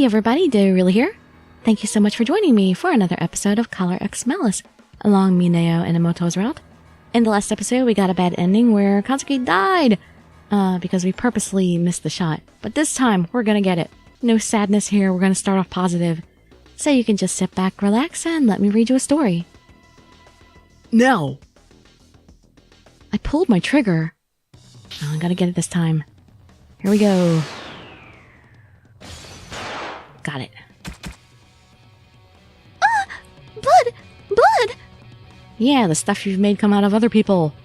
Hey everybody, Dirili here. Thank you so much for joining me for another episode of Color X Malice along Mineo and Enomoto's route. In the last episode, we got a bad ending where Kazuki died because we purposely missed the shot. But this time, we're gonna get it. No sadness here, we're gonna start off positive. So you can just sit back, relax, and let me read you a story. Now! I pulled my trigger. Oh, I gotta get it this time. Here we go. Got it. Ah! Blood! Blood! Yeah, the stuff you've made come out of other people.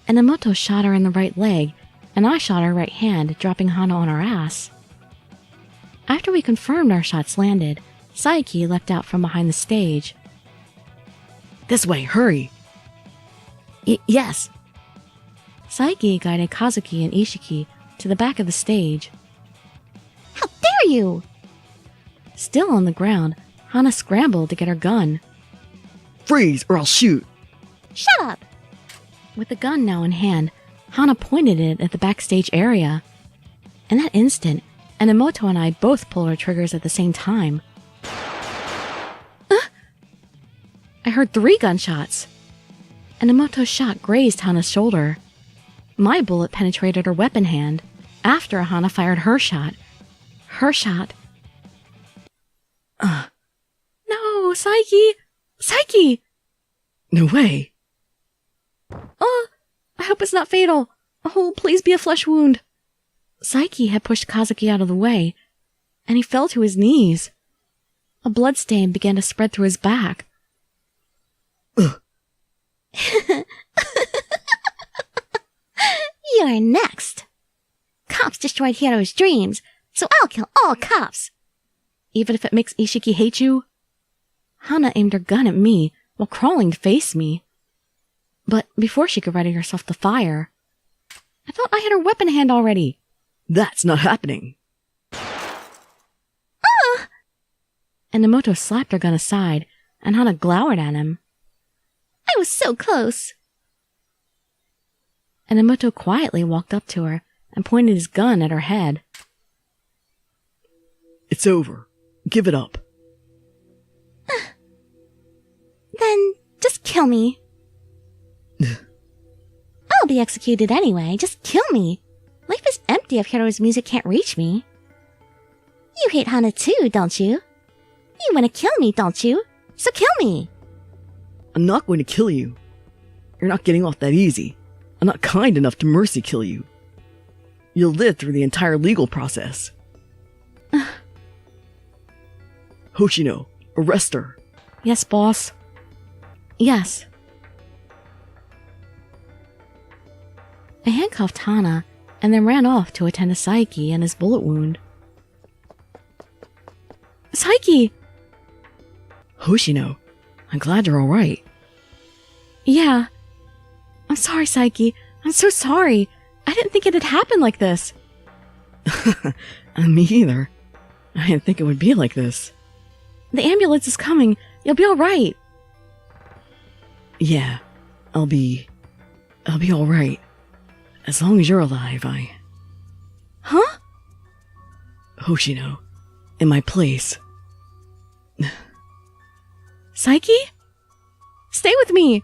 Enomoto shot her in the right leg, and I shot her right hand, dropping Hana on her ass. After we confirmed our shots landed, Saiki leapt out from behind the stage. This way, hurry! Yes. Saiki guided Kazuki and Ishiki to the back of the stage. How dare you! Still on the ground, Hana scrambled to get her gun. Freeze, or I'll shoot! Shut up! With the gun now in hand, Hana pointed it at the backstage area. In that instant, Enomoto and I both pulled our triggers at the same time. I heard 3 gunshots. Enomoto's shot grazed Hana's shoulder. My bullet penetrated her weapon hand after Hana fired her shot. Her shot. No, Saiki! Saiki! No way! I hope it's not fatal. Oh, please be a flesh wound. Saiki had pushed Kazuki out of the way, and he fell to his knees. A bloodstain began to spread through his back. You're next. Cops destroyed Hiro's dreams, so I'll kill all cops. Even if it makes Ishiki hate you? Hana aimed her gun at me while crawling to face me. But before she could ready herself to fire, I thought I had her weapon hand already. That's not happening. Enomoto slapped her gun aside, and Hana glowered at him. I was so close. Enomoto quietly walked up to her and pointed his gun at her head. It's over. Give it up. Then just kill me. I'll be executed anyway. Just kill me. Life is empty if Hiro's music can't reach me. You hate Hana too, don't you? You want to kill me, don't you? So kill me. I'm not going to kill you. You're not getting off that easy. I'm not kind enough to mercy kill you. You'll live through the entire legal process. Hoshino, arrest her. Yes, boss. Yes. I handcuffed Hana and then ran off to attend to Saiki and his bullet wound. Saiki! Hoshino, I'm glad you're alright. Yeah. I'm sorry, Saiki. I'm so sorry. I didn't think it'd happen like this. Me either. I didn't think it would be like this. The ambulance is coming. You'll be alright. Yeah, I'll be alright. As long as you're alive, Huh? Hoshino, in my place. Saiki? Stay with me!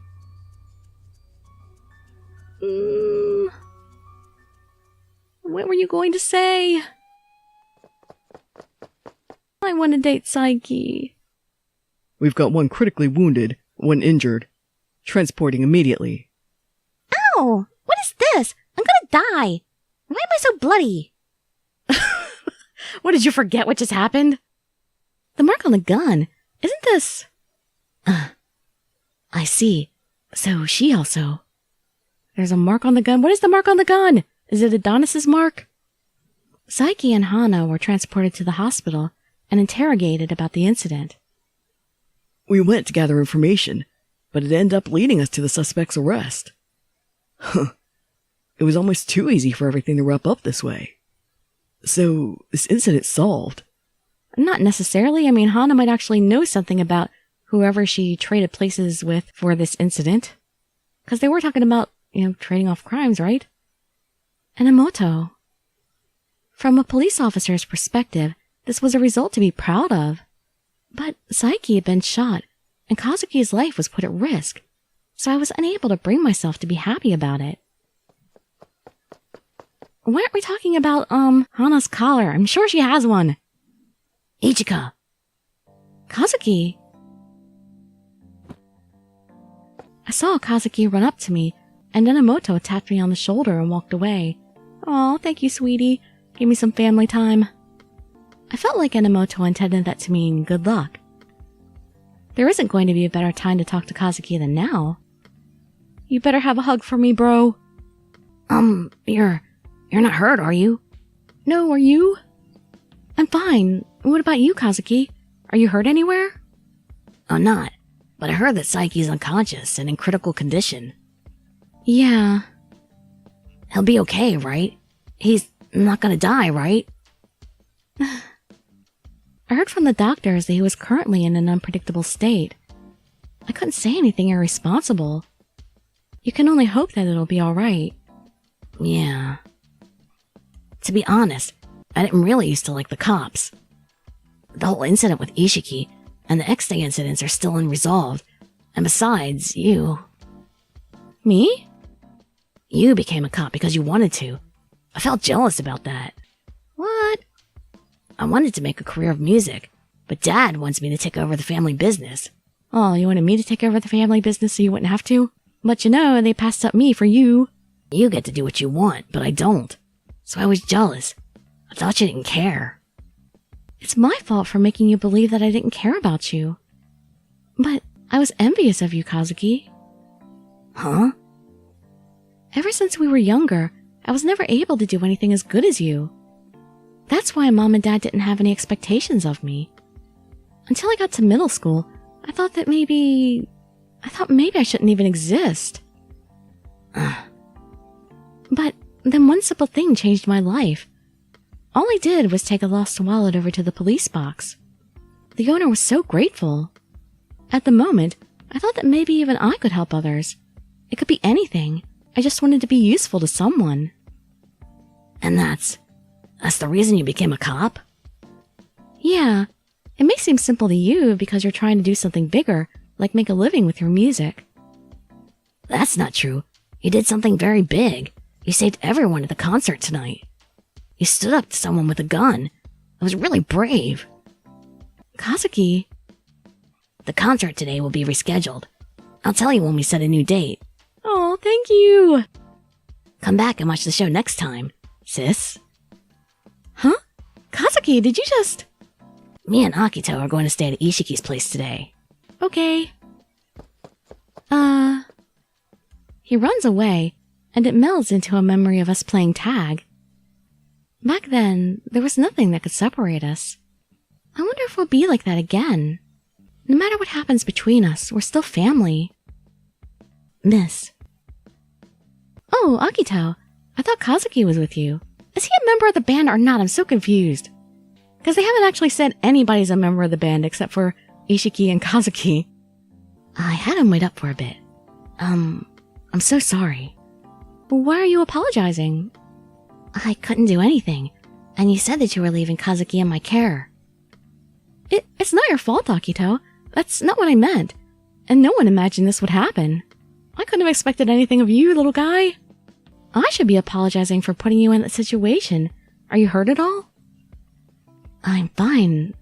What were you going to say? I want to date Saiki. We've got one critically wounded, one injured. Transporting immediately. Ow! What is this? I'm gonna die! Why am I so bloody? What, did you forget what just happened? The mark on the gun. Isn't this... I see. So she also... There's a mark on the gun. What is the mark on the gun? Is it Adonis's mark? Saiki and Hana were transported to the hospital and interrogated about the incident. We went to gather information, but it ended up leading us to the suspect's arrest. It was almost too easy for everything to wrap up this way. So, this incident's solved. Not necessarily. I mean, Hana might actually know something about whoever she traded places with for this incident. Because they were talking about, trading off crimes, right? Enomoto. From a police officer's perspective, this was a result to be proud of. But Saiki had been shot, and Kazuki's life was put at risk, so I was unable to bring myself to be happy about it. Why aren't we talking about, Hana's collar? I'm sure she has one. Ichika. Kazuki. I saw Kazuki run up to me, and Enomoto tapped me on the shoulder and walked away. Aw, thank you, sweetie. Give me some family time. I felt like Enomoto intended that to mean good luck. There isn't going to be a better time to talk to Kazuki than now. You better have a hug for me, bro. You're not hurt, are you? No, are you? I'm fine. What about you, Kazuki? Are you hurt anywhere? I'm not, but I heard that Saiki's unconscious and in critical condition. Yeah. He'll be okay, right? He's not gonna die, right? I heard from the doctors that he was currently in an unpredictable state. I couldn't say anything irresponsible. You can only hope that it'll be alright. Yeah. To be honest, I didn't really used to like the cops. The whole incident with Ishiki and the X-Day incidents are still unresolved. And besides, you... Me? You became a cop because you wanted to. I felt jealous about that. What? I wanted to make a career of music, but Dad wants me to take over the family business. Oh, you wanted me to take over the family business so you wouldn't have to? But you know, they passed up me for you. You get to do what you want, but I don't. So I was jealous. I thought you didn't care. It's my fault for making you believe that I didn't care about you. But I was envious of you, Kazuki. Huh? Ever since we were younger, I was never able to do anything as good as you. That's why Mom and Dad didn't have any expectations of me. Until I got to middle school, I thought maybe I shouldn't even exist. But then one simple thing changed my life. All I did was take a lost wallet over to the police box. The owner was so grateful. At the moment, I thought that maybe even I could help others. It could be anything. I just wanted to be useful to someone. And that's the reason you became a cop? Yeah. It may seem simple to you because you're trying to do something bigger, like make a living with your music. That's not true. You did something very big. You saved everyone at the concert tonight. You stood up to someone with a gun. It was really brave. Kazuki. The concert today will be rescheduled. I'll tell you when we set a new date. Oh, thank you. Come back and watch the show next time, sis. Huh? Kazuki, did you just... Me and Akito are going to stay at Ishiki's place today. Okay. He runs away, and it melds into a memory of us playing tag. Back then, there was nothing that could separate us. I wonder if we'll be like that again. No matter what happens between us, we're still family. Miss. Oh, Akito. I thought Kazuki was with you. Is he a member of the band or not? I'm so confused. Because they haven't actually said anybody's a member of the band except for Ishiki and Kazuki. I had him wait up for a bit. I'm so sorry. Why are you apologizing? I couldn't do anything, and you said that you were leaving Kazuki in my care. It's not your fault, Akito. That's not what I meant. And no one imagined this would happen. I couldn't have expected anything of you, little guy. I should be apologizing for putting you in that situation. Are you hurt at all? I'm fine.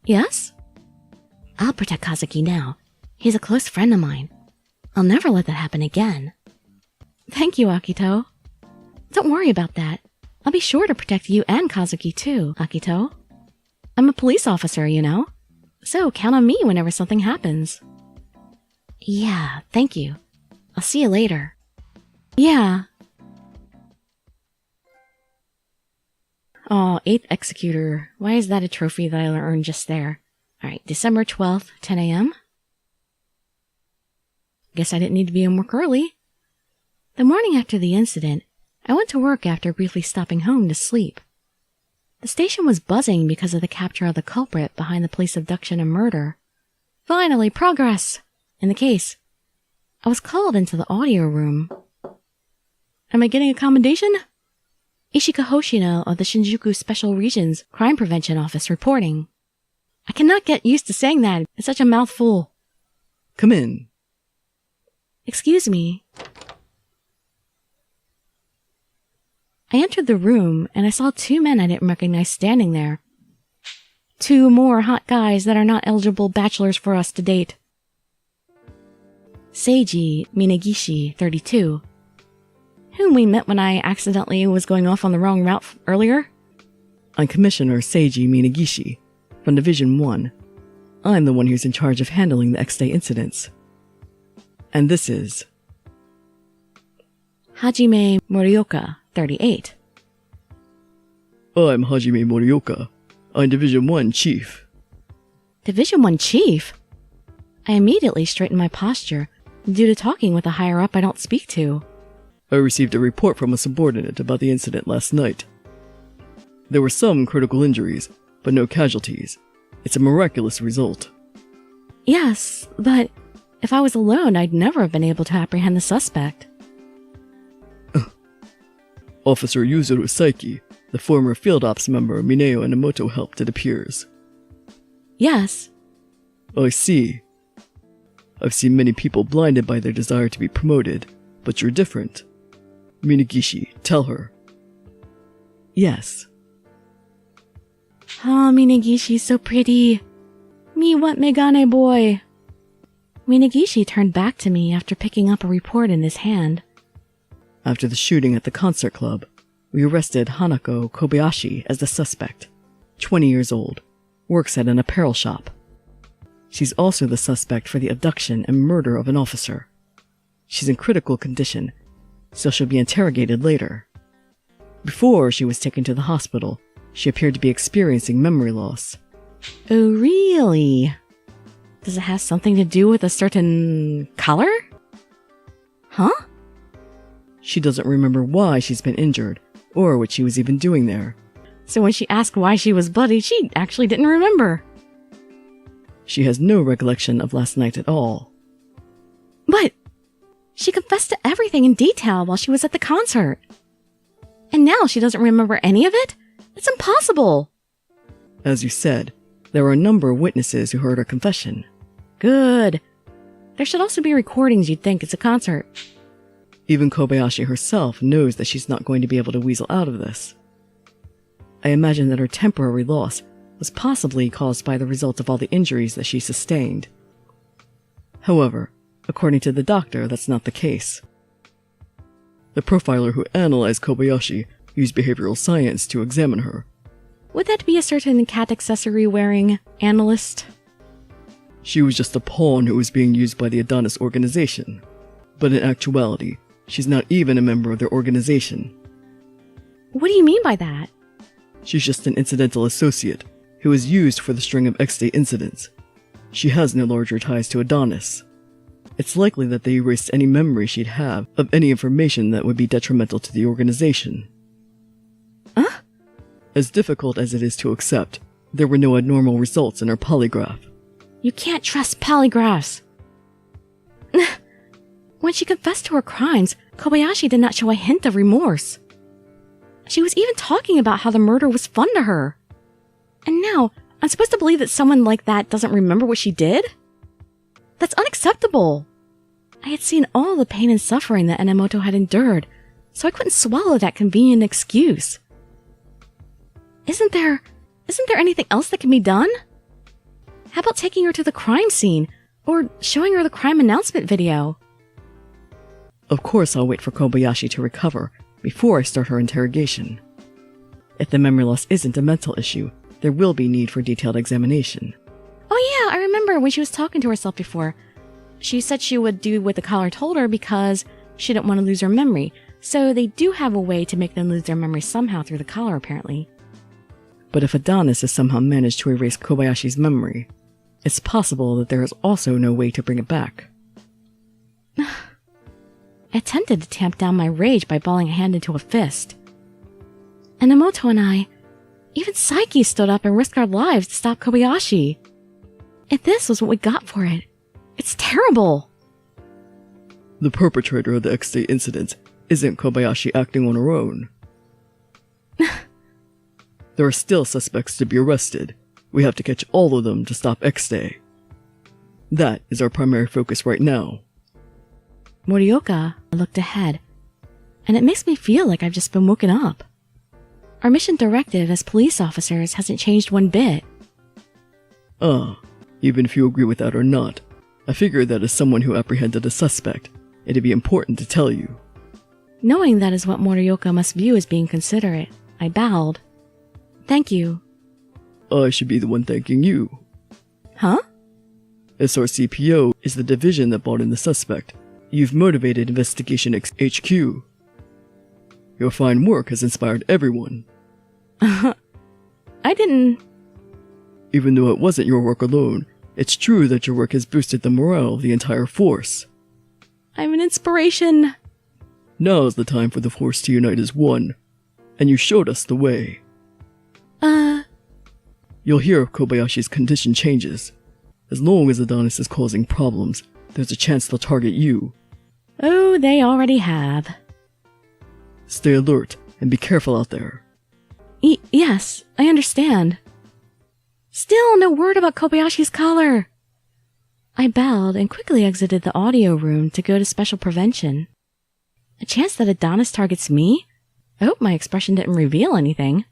Yes? I'll protect Kazuki now. He's a close friend of mine. I'll never let that happen again. Thank you, Akito. Don't worry about that. I'll be sure to protect you and Kazuki too, Akito. I'm a police officer, you know. So count on me whenever something happens. Yeah, thank you. I'll see you later. Yeah. Aw, 8th Executor. Why is that a trophy that I earned just there? Alright, December 12th, 10 a.m. Guess I didn't need to be in work early. The morning after the incident, I went to work after briefly stopping home to sleep. The station was buzzing because of the capture of the culprit behind the police abduction and murder. Finally, progress! In the case. I was called into the audio room. Am I getting a commendation? Ishika Hoshino of the Shinjuku Special Regions Crime Prevention Office reporting. I cannot get used to saying that. It's such a mouthful. Come in. Excuse me. I entered the room and I saw two men I didn't recognize standing there. Two more hot guys that are not eligible bachelors for us to date. Seiji Minagishi, 32, whom we met when I accidentally was going off on the wrong route earlier. I'm Commissioner Seiji Minagishi from Division 1. I'm the one who's in charge of handling the X-Day incidents. And this is Hajime Morioka, 38. I'm Hajime Morioka. I'm Division 1 Chief. Division 1 Chief? I immediately straightened my posture due to talking with a higher-up I don't speak to. I received a report from a subordinate about the incident last night. There were some critical injuries, but no casualties. It's a miraculous result. Yes, but if I was alone, I'd never have been able to apprehend the suspect. Officer Yuzuru Saiki, the former Field Ops member Mineo Enomoto helped, it appears. Yes. I see. I've seen many people blinded by their desire to be promoted, but you're different. Minagishi, tell her. Yes. Oh, Minagishi's so pretty. Me want Megane boy. Minagishi turned back to me after picking up a report in his hand. After the shooting at the concert club, we arrested Hanako Kobayashi as the suspect. 20 years old, works at an apparel shop. She's also the suspect for the abduction and murder of an officer. She's in critical condition, so she'll be interrogated later. Before she was taken to the hospital, she appeared to be experiencing memory loss. Oh, really? Does it have something to do with a certain color? Huh? She doesn't remember why she's been injured, or what she was even doing there. So when she asked why she was bloody, she actually didn't remember. She has no recollection of last night at all. But she confessed to everything in detail while she was at the concert. And now she doesn't remember any of it? It's impossible. As you said, there are a number of witnesses who heard her confession. Good. There should also be recordings, you'd think. It's a concert. Even Kobayashi herself knows that she's not going to be able to weasel out of this. I imagine that her temporary loss was possibly caused by the result of all the injuries that she sustained. However, according to the doctor, that's not the case. The profiler who analyzed Kobayashi used behavioral science to examine her. Would that be a certain cat accessory-wearing analyst? She was just a pawn who was being used by the Adonis organization. But in actuality, she's not even a member of their organization. What do you mean by that? She's just an incidental associate who was used for the string of X-Day incidents. She has no larger ties to Adonis. It's likely that they erased any memory she'd have of any information that would be detrimental to the organization. Huh? As difficult as it is to accept, there were no abnormal results in her polygraph. You can't trust polygraphs. When she confessed to her crimes, Kobayashi did not show a hint of remorse. She was even talking about how the murder was fun to her. And now, I'm supposed to believe that someone like that doesn't remember what she did? That's unacceptable. I had seen all the pain and suffering that Enomoto had endured, so I couldn't swallow that convenient excuse. Isn't there anything else that can be done? How about taking her to the crime scene, or showing her the crime announcement video? Of course I'll wait for Kobayashi to recover before I start her interrogation. If the memory loss isn't a mental issue, there will be need for detailed examination. Oh yeah, I remember when she was talking to herself before. She said she would do what the caller told her because she didn't want to lose her memory, so they do have a way to make them lose their memory somehow through the collar, apparently. But if Adonis has somehow managed to erase Kobayashi's memory, it's possible that there is also no way to bring it back. I attempted to tamp down my rage by balling a hand into a fist. Enomoto and I, even Saiki stood up and risked our lives to stop Kobayashi. If this was what we got for it, it's terrible. The perpetrator of the X-Day incident isn't Kobayashi acting on her own. There are still suspects to be arrested. We have to catch all of them to stop X-Day. That is our primary focus right now. Morioka looked ahead, and it makes me feel like I've just been woken up. Our mission directive as police officers hasn't changed one bit. Even if you agree with that or not, I figured that as someone who apprehended a suspect, it'd be important to tell you. Knowing that is what Morioka must view as being considerate, I bowed. Thank you. I should be the one thanking you. Huh? SRCPO is the division that brought in the suspect. You've motivated Investigation HQ. Your fine work has inspired everyone. I didn't... Even though it wasn't your work alone, it's true that your work has boosted the morale of the entire force. I'm an inspiration. Now's the time for the force to unite as one, and you showed us the way. You'll hear if Kobayashi's condition changes. As long as Adonis is causing problems, there's a chance they'll target you. Oh, they already have. Stay alert and be careful out there. Yes, I understand. Still no word about Kobayashi's collar. I bowed and quickly exited the audio room to go to special prevention. A chance that Adonis targets me? I hope my expression didn't reveal anything.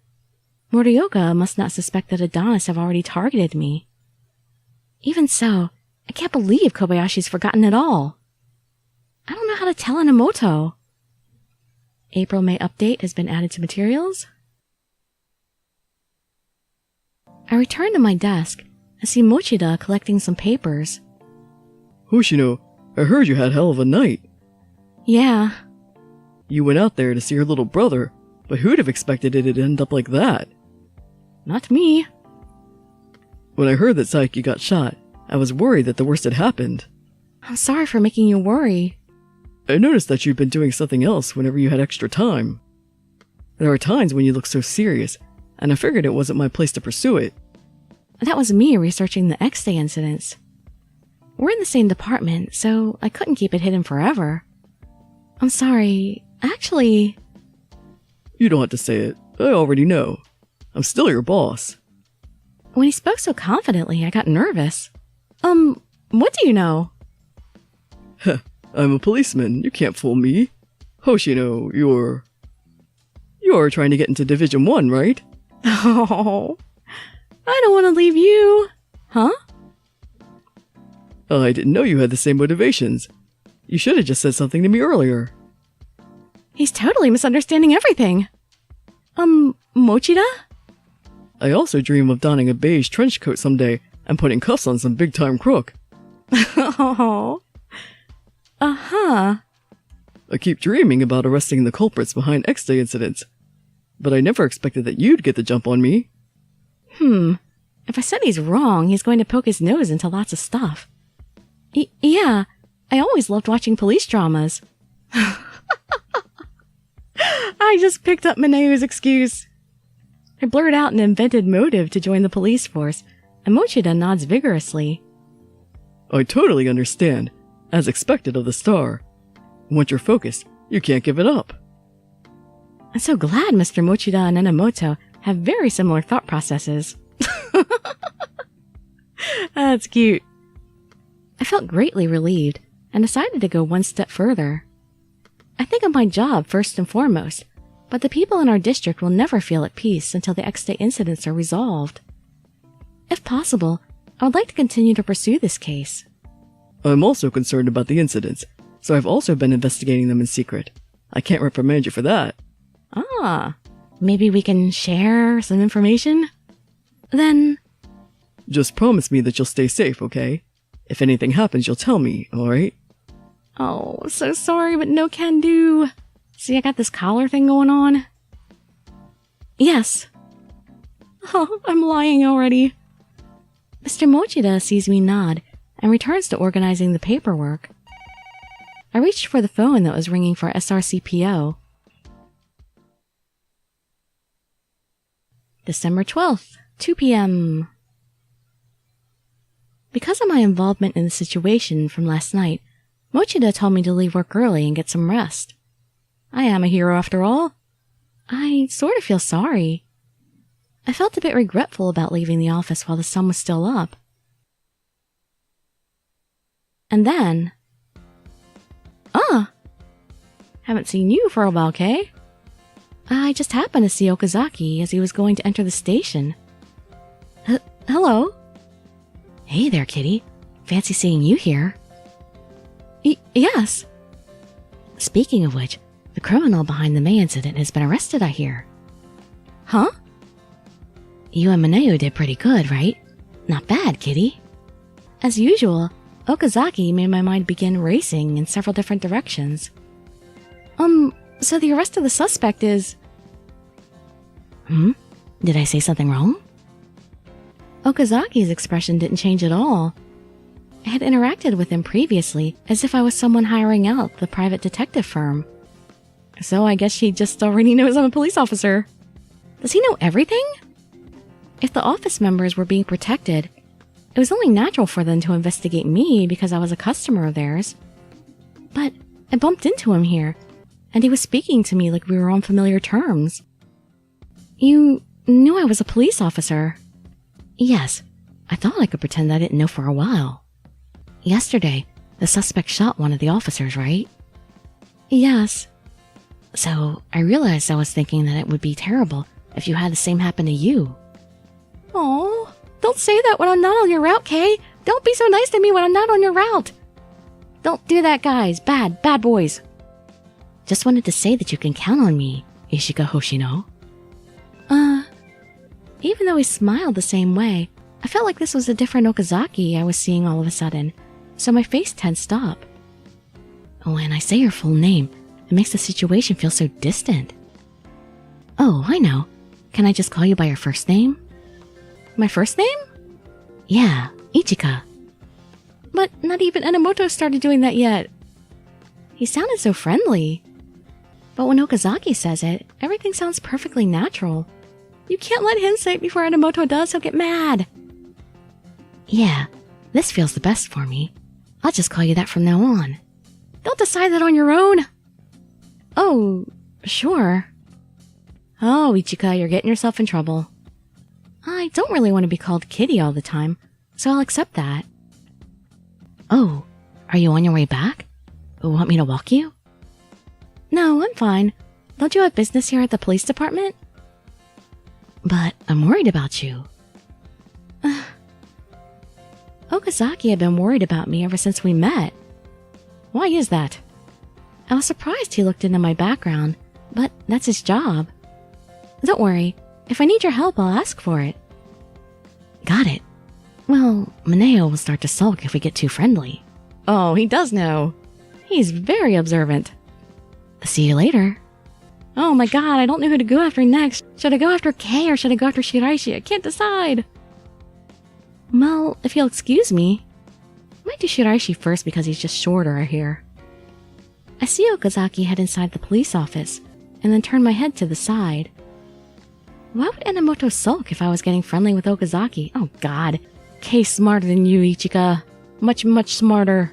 Morioka must not suspect that Adonis have already targeted me. Even so, I can't believe Kobayashi's forgotten it all. I don't know how to tell Enomoto. April May update has been added to materials. I return to my desk and see Mochida collecting some papers. Hoshino, I heard you had hell of a night. Yeah. You went out there to see your little brother, but who'd have expected it'd end up like that? Not me. When I heard that Saiki got shot, I was worried that the worst had happened. I'm sorry for making you worry. I noticed that you'd been doing something else whenever you had extra time. There are times when you look so serious, and I figured it wasn't my place to pursue it. That was me researching the X-Day incidents. We're in the same department, so I couldn't keep it hidden forever. I'm sorry. Actually... You don't have to say it. I already know. I'm still your boss. When he spoke so confidently, I got nervous. What do you know? I'm a policeman. You can't fool me. Hoshino, you're trying to get into Division 1, right? Oh, I don't want to leave you. Huh? I didn't know you had the same motivations. You should have just said something to me earlier. He's totally misunderstanding everything. Mochida? I also dream of donning a beige trench coat someday and putting cuffs on some big-time crook. Oh. Uh-huh. I keep dreaming about arresting the culprits behind X-Day incidents, but I never expected that you'd get the jump on me. If I said he's wrong, he's going to poke his nose into lots of stuff. Yeah, I always loved watching police dramas. I just picked up Mineo's excuse. I blurt out an invented motive to join the police force, and Mochida nods vigorously. I totally understand, as expected of the star. Once you're focused, you can't give it up. I'm so glad Mr. Mochida and Enomoto have very similar thought processes. That's cute. I felt greatly relieved and decided to go one step further. I think of my job first and foremost, but the people in our district will never feel at peace until the X-Day incidents are resolved. If possible, I would like to continue to pursue this case. I'm also concerned about the incidents, so I've also been investigating them in secret. I can't reprimand you for that. Maybe we can share some information? Then... Just promise me that you'll stay safe, okay? If anything happens, you'll tell me, alright? Oh, so sorry, but no can do. See, I got this collar thing going on. Yes. Oh, I'm lying already. Mr. Mochida sees me nod and returns to organizing the paperwork. I reached for the phone that was ringing for SRCPO. December 12th, 2 p.m. Because of my involvement in the situation from last night, Mochida told me to leave work early and get some rest. I am a hero after all. I sort of feel sorry. I felt a bit regretful about leaving the office while the sun was still up. And then... haven't seen you for a while, Kay. I just happened to see Okazaki as he was going to enter the station. Hello? Hey there, kitty. Fancy seeing you here. Yes. Speaking of which, the criminal behind the May incident has been arrested, I hear. Huh? You and Mineo did pretty good, right? Not bad, kitty. As usual, Okazaki made my mind begin racing in several different directions. So the arrest of the suspect is... Did I say something wrong? Okazaki's expression didn't change at all. I had interacted with him previously as if I was someone hiring out the private detective firm. So I guess she just already knows I'm a police officer. Does he know everything? If the office members were being protected, it was only natural for them to investigate me because I was a customer of theirs. But I bumped into him here, and he was speaking to me like we were on familiar terms. You knew I was a police officer? Yes, I thought I could pretend I didn't know for a while. Yesterday, the suspect shot one of the officers, right? Yes. So I realized I was thinking that it would be terrible if you had the same happen to you. Oh, don't say that when I'm not on your route, Kay. Don't be so nice to me when I'm not on your route. Don't do that, guys. Bad boys. Just wanted to say that you can count on me, Ishika Hoshino. Even though he smiled the same way, I felt like this was a different Okazaki I was seeing all of a sudden, so my face tensed up. When I say your full name, it makes the situation feel so distant. Oh, I know. Can I just call you by your first name? My first name? Yeah, Ichika. But not even Enomoto started doing that yet. He sounded so friendly. But when Okazaki says it, everything sounds perfectly natural. You can't let him say it before Enomoto does, he'll get mad. Yeah, this feels the best for me. I'll just call you that from now on. Don't decide that on your own. Oh, sure. Oh, Ichika, you're getting yourself in trouble. I don't really want to be called Kitty all the time, so I'll accept that. Oh, are you on your way back? Want me to walk you? No, I'm fine. Don't you have business here at the police department? But I'm worried about you. Okazaki had been worried about me ever since we met. Why is that? I was surprised he looked into my background, but that's his job. Don't worry. If I need your help, I'll ask for it. Got it. Well, Mineo will start to sulk if we get too friendly. Oh, he does know. He's very observant. See you later. Oh my god, I don't know who to go after next. Should I go after Kay or should I go after Shiraishi? I can't decide. Well, if you'll excuse me. I might do Shiraishi first because he's just shorter, I hear. I see Okazaki head inside the police office and then turn my head to the side. Why would Enomoto sulk if I was getting friendly with Okazaki? Oh god. Kay's smarter than you, Ichika. Much, much smarter.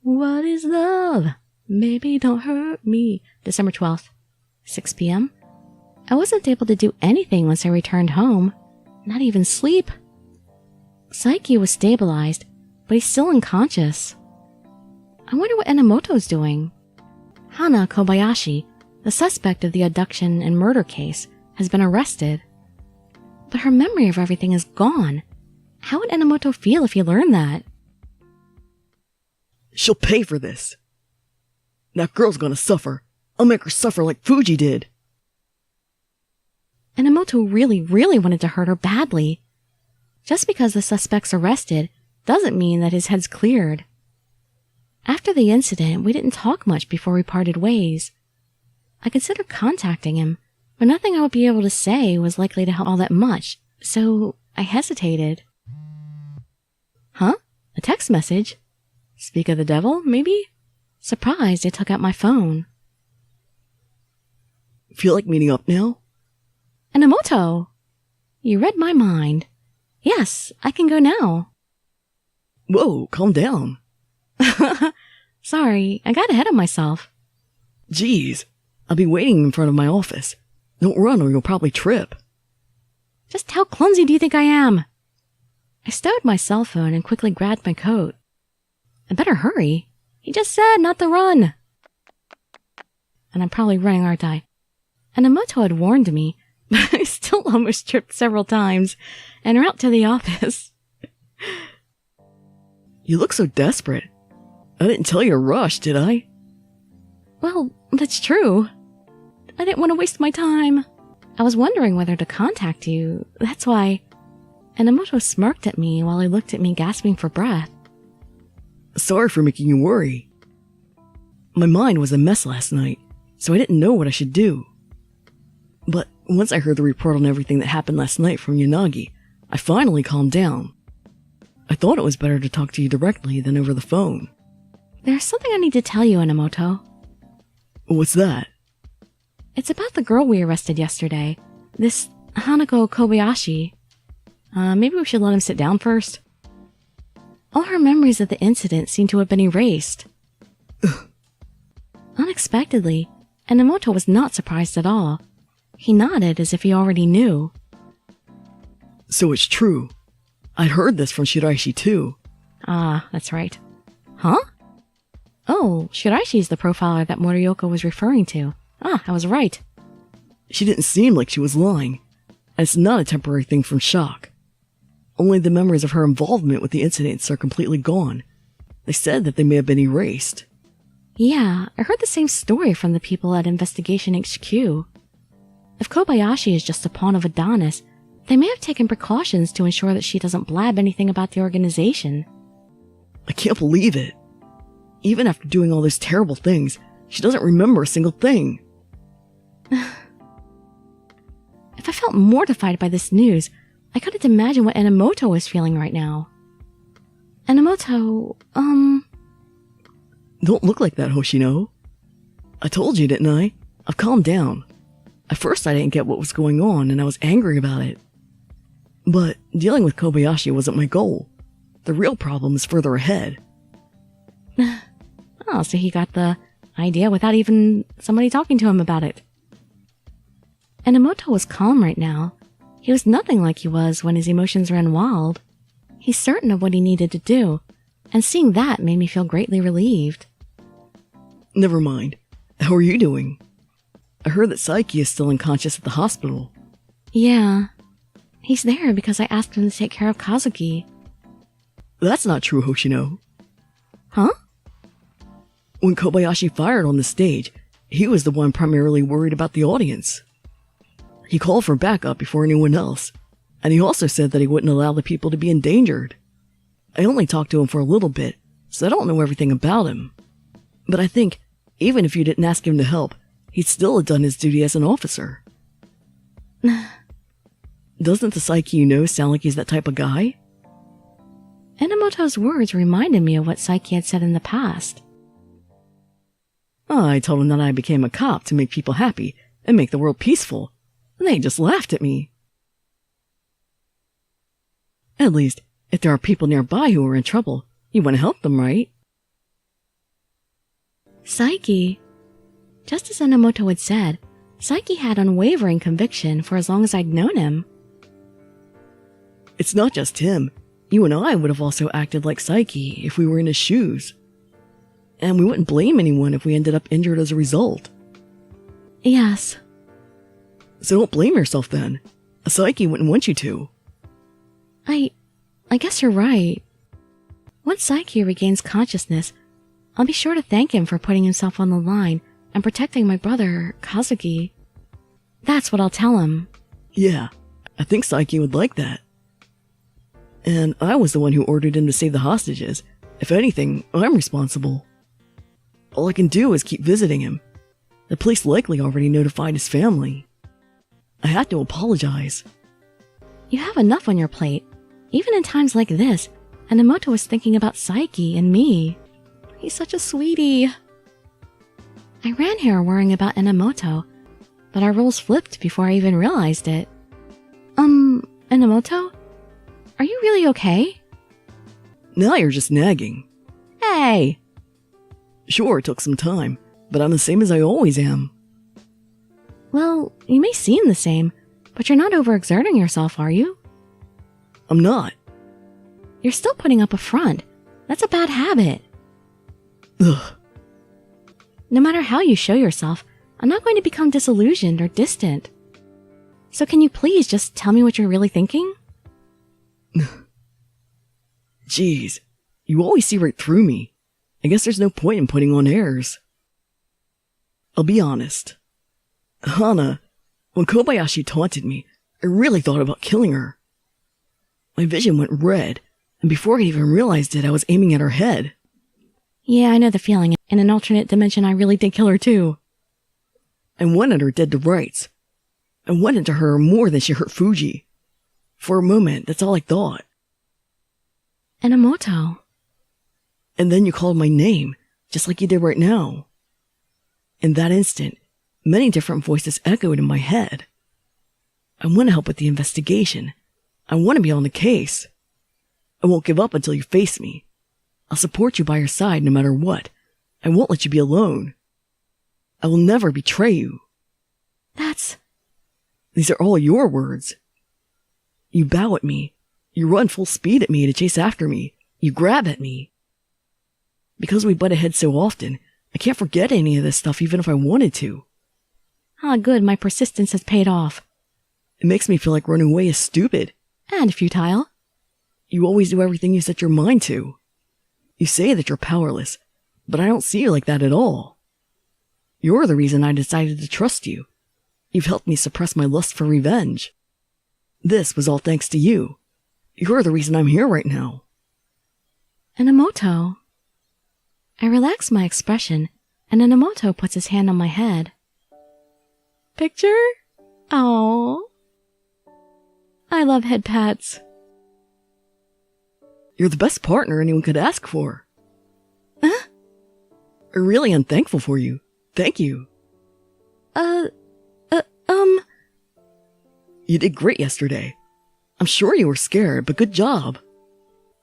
What is love? Baby, don't hurt me. December 12th, 6 p.m. I wasn't able to do anything once I returned home. Not even sleep. Saiki was stabilized, but he's still unconscious. I wonder what Enomoto's doing. Hana Kobayashi, the suspect of the abduction and murder case, has been arrested. But her memory of everything is gone. How would Enomoto feel if he learned that? She'll pay for this. That girl's gonna suffer. I'll make her suffer like Fuji did. Enomoto really wanted to hurt her badly. Just because the suspect's arrested doesn't mean that his head's cleared. After the incident, we didn't talk much before we parted ways. I considered contacting him, but nothing I would be able to say was likely to help all that much, so I hesitated. Huh? A text message? Speak of the devil, maybe? Surprised, I took out my phone. Feel like meeting up now? Enomoto! You read my mind. Yes, I can go now. Whoa, calm down. Sorry, I got ahead of myself. Jeez, I'll be waiting in front of my office. Don't run or you'll probably trip. Just how clumsy do you think I am? I stowed my cell phone and quickly grabbed my coat. I better hurry. He just said not to run. And I'm probably running, aren't I? Enomoto had warned me, but I still almost tripped several times en route to the office. You look so desperate. I didn't tell you to rush, did I? Well, that's true. I didn't want to waste my time. I was wondering whether to contact you, that's why. Enomoto smirked at me while he looked at me gasping for breath. Sorry for making you worry. My mind was a mess last night, so I didn't know what I should do. But once I heard the report on everything that happened last night from Yanagi, I finally calmed down. I thought it was better to talk to you directly than over the phone. There's something I need to tell you, Enomoto. What's that? It's about the girl we arrested yesterday. This Hanako Kobayashi. Maybe we should let him sit down first. All her memories of the incident seem to have been erased. Unexpectedly, Enomoto was not surprised at all. He nodded as if he already knew. So it's true. I'd heard this from Shiraishi too. Ah, that's right. Huh? Oh, Shiraishi is the profiler that Morioka was referring to. Ah, I was right. She didn't seem like she was lying. And it's not a temporary thing from shock. Only the memories of her involvement with the incidents are completely gone. They said that they may have been erased. Yeah, I heard the same story from the people at Investigation HQ. If Kobayashi is just a pawn of Adonis, they may have taken precautions to ensure that she doesn't blab anything about the organization. I can't believe it. Even after doing all those terrible things, she doesn't remember a single thing. If I felt mortified by this news, I couldn't imagine what Enomoto was feeling right now. Enomoto, Don't look like that, Hoshino. I told you, didn't I? I've calmed down. At first I didn't get what was going on and I was angry about it. But dealing with Kobayashi wasn't my goal. The real problem is further ahead. Oh, so he got the idea without even somebody talking to him about it. Enomoto was calm right now. He was nothing like he was when his emotions ran wild. He's certain of what he needed to do, and seeing that made me feel greatly relieved. Never mind. How are you doing? I heard that Saiki is still unconscious at the hospital. Yeah. He's there because I asked him to take care of Kazuki. That's not true, Hoshino. Huh? When Kobayashi fired on the stage, he was the one primarily worried about the audience. He called for backup before anyone else, and he also said that he wouldn't allow the people to be endangered. I only talked to him for a little bit, so I don't know everything about him. But I think, even if you didn't ask him to help, he'd still have done his duty as an officer. Doesn't the Saiki you know sound like he's that type of guy? Enomoto's words reminded me of what Saiki had said in the past. I told him that I became a cop to make people happy and make the world peaceful, and they just laughed at me. At least, if there are people nearby who are in trouble, you want to help them, right? Saiki. Just as Enomoto had said, Saiki had unwavering conviction for as long as I'd known him. It's not just him. You and I would have also acted like Saiki if we were in his shoes. And we wouldn't blame anyone if we ended up injured as a result. Yes. So don't blame yourself then. A Saiki wouldn't want you to. I guess you're right. Once Saiki regains consciousness, I'll be sure to thank him for putting himself on the line and protecting my brother, Kazuki. That's what I'll tell him. Yeah, I think Saiki would like that. And I was the one who ordered him to save the hostages. If anything, I'm responsible. All I can do is keep visiting him. The police likely already notified his family. I had to apologize. You have enough on your plate. Even in times like this, Enomoto was thinking about Saiki and me. He's such a sweetie. I ran here worrying about Enomoto, but our roles flipped before I even realized it. Enomoto? Are you really okay? Now you're just nagging. Hey! Sure, it took some time, but I'm the same as I always am. Well, you may seem the same, but you're not overexerting yourself, are you? I'm not. You're still putting up a front. That's a bad habit. Ugh. No matter how you show yourself, I'm not going to become disillusioned or distant. So can you please just tell me what you're really thinking? Jeez, you always see right through me. I guess there's no point in putting on airs. I'll be honest. Hana, when Kobayashi taunted me, I really thought about killing her. My vision went red, and before I even realized it, I was aiming at her head. Yeah, I know the feeling. In an alternate dimension, I really did kill her too. I wanted her dead to rights. I wanted to hurt her more than she hurt Fuji. For a moment, that's all I thought. Enomoto. And then you called my name, just like you did right now. In that instant, many different voices echoed in my head. I want to help with the investigation. I want to be on the case. I won't give up until you face me. I'll support you by your side no matter what. I won't let you be alone. I will never betray you. These are all your words. You bow at me. You run full speed at me to chase after me. You grab at me. Because we butt ahead so often, I can't forget any of this stuff even if I wanted to. Ah, good, my persistence has paid off. It makes me feel like running away is stupid. And futile. You always do everything you set your mind to. You say that you're powerless, but I don't see you like that at all. You're the reason I decided to trust you. You've helped me suppress my lust for revenge. This was all thanks to you. You're the reason I'm here right now. Enomoto. I relax my expression, and Enomoto puts his hand on my head. Picture? Oh. I love head pats. You're the best partner anyone could ask for. Huh? I'm really unthankful for you. Thank you. You did great yesterday. I'm sure you were scared, but good job.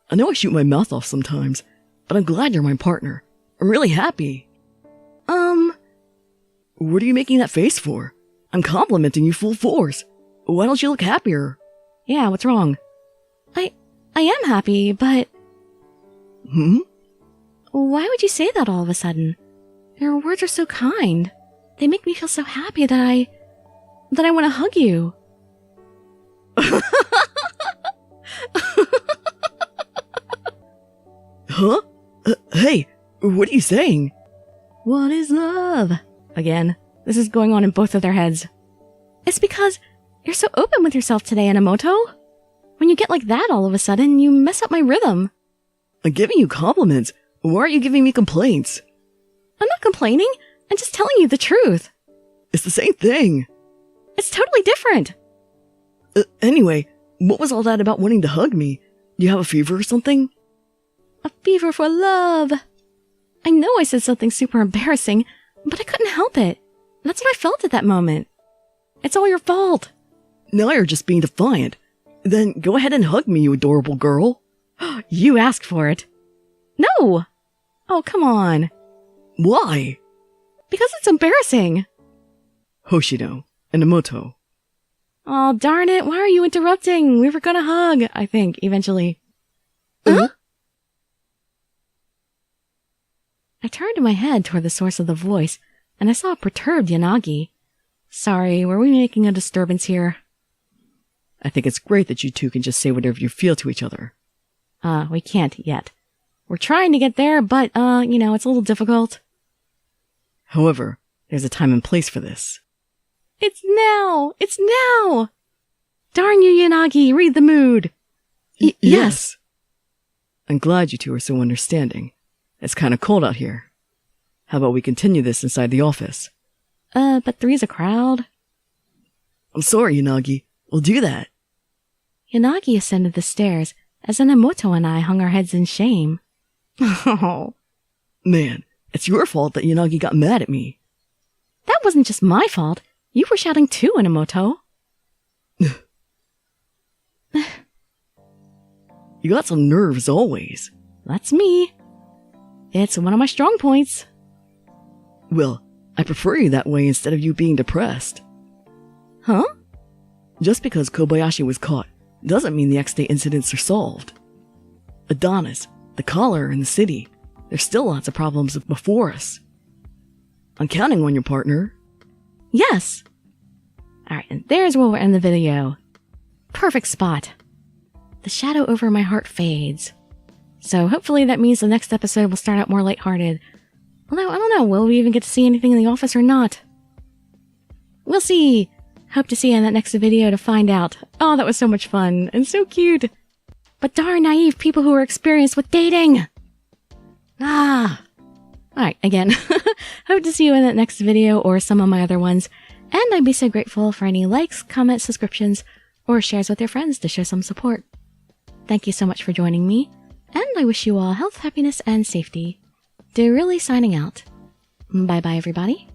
I know I shoot my mouth off sometimes, but I'm glad you're my partner. I'm really happy. What are you making that face for? I'm complimenting you full force. Why don't you look happier? Yeah, what's wrong? I am happy, but... Why would you say that all of a sudden? Your words are so kind. They make me feel so happy that I want to hug you. Huh? Hey, what are you saying? What is love? Again, this is going on in both of their heads. It's because you're so open with yourself today, Enomoto. When you get like that all of a sudden, you mess up my rhythm. I'm giving you compliments. Why aren't you giving me complaints? I'm not complaining. I'm just telling you the truth. It's the same thing. It's totally different. Anyway, what was all that about wanting to hug me? Do you have a fever or something? A fever for love. I know I said something super embarrassing, but I couldn't help it. That's what I felt at that moment. It's all your fault. Now you're just being defiant. Then go ahead and hug me, you adorable girl. You asked for it. No! Oh, come on. Why? Because it's embarrassing. Hoshino, Enomoto. Oh, darn it. Why are you interrupting? We were gonna hug, I think, eventually. Huh? I turned my head toward the source of the voice, and I saw a perturbed Yanagi. Sorry, were we making a disturbance here? I think it's great that you two can just say whatever you feel to each other. We can't yet. We're trying to get there, but, it's a little difficult. However, there's a time and place for this. It's now! It's now! Darn you, Yanagi, read the mood. Yes. I'm glad you two are so understanding. It's kind of cold out here. How about we continue this inside the office? But three's a crowd. I'm sorry, Yanagi. We'll do that. Yanagi ascended the stairs as Enomoto and I hung our heads in shame. Oh. Man, it's your fault that Yanagi got mad at me. That wasn't just my fault. You were shouting too, Enomoto. You got some nerves always. That's me. It's one of my strong points. Well, I prefer you that way instead of you being depressed. Huh? Just because Kobayashi was caught doesn't mean the X-Day incidents are solved. Adonis, the collar, and the city, there's still lots of problems before us. I'm counting on your partner. Yes! Alright, and there's where we'll end the video. Perfect spot. The shadow over my heart fades. So hopefully that means the next episode will start out more lighthearted. Although, I don't know, will we even get to see anything in the office or not? We'll see! Hope to see you in that next video to find out. Oh, that was so much fun, and so cute! But darn naive people who are experienced with dating! Ah! Alright, again, hope to see you in that next video or some of my other ones. And I'd be so grateful for any likes, comments, subscriptions, or shares with your friends to show some support. Thank you so much for joining me, and I wish you all health, happiness, and safety. Dirili signing out. Bye-bye, everybody.